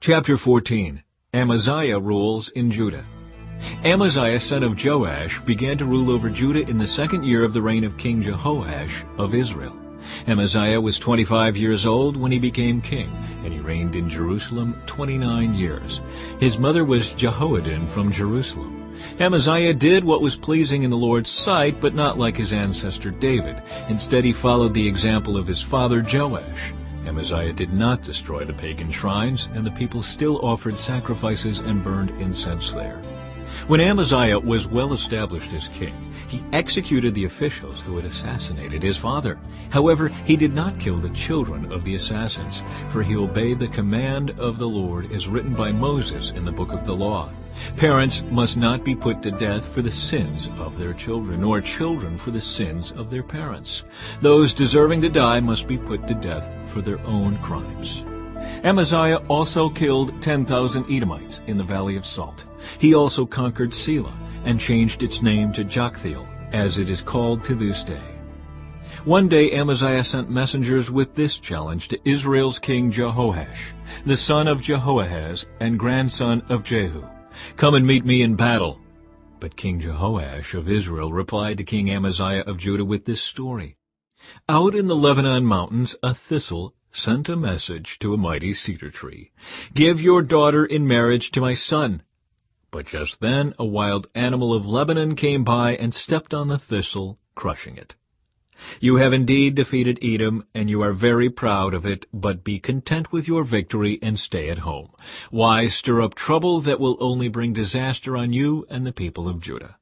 Chapter 14. Amaziah rules in Judah. Amaziah son of Joash began to rule over Judah in the second year of the reign of King Jehoash of Israel. Amaziah was 25 years old when he became king, and he reigned in Jerusalem 29 years. His mother was Jehoaddan from Jerusalem. Amaziah did what was pleasing in the Lord's sight, but not like his ancestor David. Instead, he followed the example of his father Joash. Amaziah did not destroy the pagan shrines, and the people still offered sacrifices and burned incense there. When Amaziah was well established as king, he executed the officials who had assassinated his father. However, he did not kill the children of the assassins, for he obeyed the command of the Lord as written by Moses in the book of the law. Parents must not be put to death for the sins of their children, nor children for the sins of their parents. Those deserving to die must be put to death for their own crimes. Amaziah also killed 10,000 Edomites in the Valley of Salt. He also conquered Selah and changed its name to Joktheel, as it is called to this day. One day Amaziah sent messengers with this challenge to Israel's king Jehoash, the son of Jehoahaz and grandson of Jehu. "Come and meet me in battle." But King Jehoash of Israel replied to King Amaziah of Judah with this story. "Out in the Lebanon mountains a thistle sent a message to a mighty cedar tree. 'Give your daughter in marriage to my son.' But just then a wild animal of Lebanon came by and stepped on the thistle, crushing it. You have indeed defeated Edom, and you are very proud of it, but be content with your victory and stay at home. Why stir up trouble that will only bring disaster on you and the people of Judah?"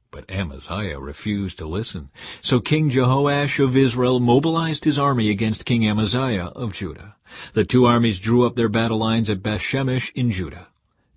But Amaziah refused to listen. So King Jehoash of Israel mobilized his army against King Amaziah of Judah. The two armies drew up their battle lines at Bethshemesh in Judah.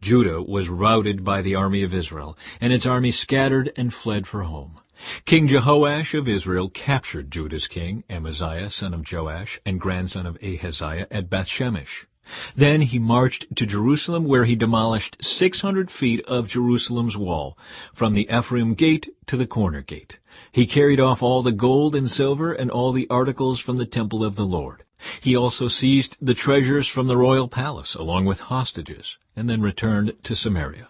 Judah was routed by the army of Israel, and its army scattered and fled for home. King Jehoash of Israel captured Judah's king, Amaziah son of Joash and grandson of Ahaziah, at Bethshemesh. Then he marched to Jerusalem, where he demolished 600 feet of Jerusalem's wall, from the Ephraim gate to the corner gate. He carried off all the gold and silver and all the articles from the temple of the Lord. He also seized the treasures from the royal palace, along with hostages, and then returned to Samaria.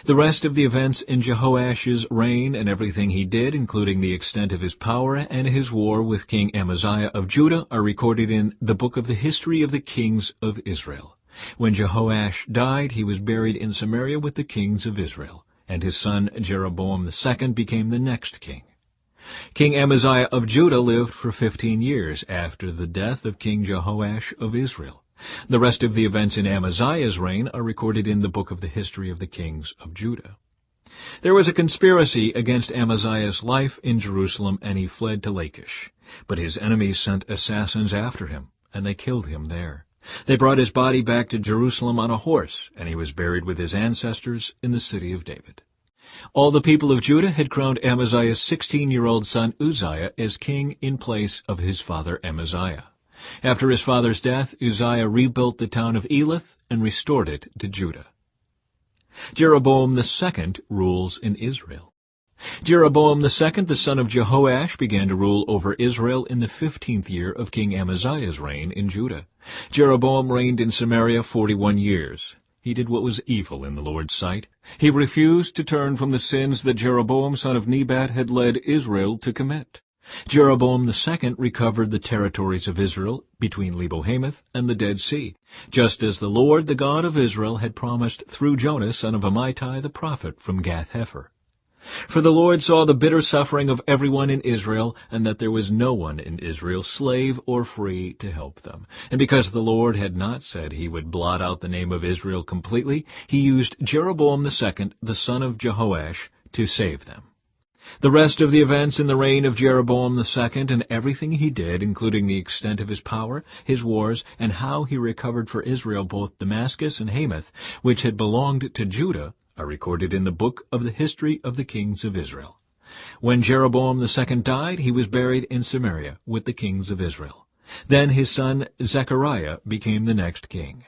The rest of the events in Jehoash's reign and everything he did, including the extent of his power and his war with King Amaziah of Judah, are recorded in the book of the history of the kings of Israel. When Jehoash died, he was buried in Samaria with the kings of Israel, and his son Jeroboam II became the next king. King Amaziah of Judah lived for 15 years after the death of King Jehoash of Israel. The rest of the events in Amaziah's reign are recorded in the book of the history of the kings of Judah. There was a conspiracy against Amaziah's life in Jerusalem, and he fled to Lachish. But his enemies sent assassins after him, and they killed him there. They brought his body back to Jerusalem on a horse, and he was buried with his ancestors in the city of David. All the people of Judah had crowned Amaziah's 16-year-old son Uzziah as king in place of his father Amaziah. After his father's death, Uzziah rebuilt the town of Elath and restored it to Judah. Jeroboam II rules in Israel. Jeroboam II, the son of Jehoash, began to rule over Israel in the 15th year of King Amaziah's reign in Judah. Jeroboam reigned in Samaria 41 years. He did what was evil in the Lord's sight. He refused to turn from the sins that Jeroboam son of Nebat had led Israel to commit. Jeroboam II recovered the territories of Israel between Lebo-Hamath and the Dead Sea, just as the Lord, the God of Israel, had promised through Jonah son of Amittai the prophet from Gath-Hepher. For the Lord saw the bitter suffering of everyone in Israel, and that there was no one in Israel, slave or free, to help them. And because the Lord had not said he would blot out the name of Israel completely, he used Jeroboam II, the son of Jehoash, to save them. The rest of the events in the reign of Jeroboam II and everything he did, including the extent of his power, his wars, and how he recovered for Israel both Damascus and Hamath, which had belonged to Judah, are recorded in the book of the history of the kings of Israel. When Jeroboam II died, he was buried in Samaria with the kings of Israel. Then his son Zechariah became the next king.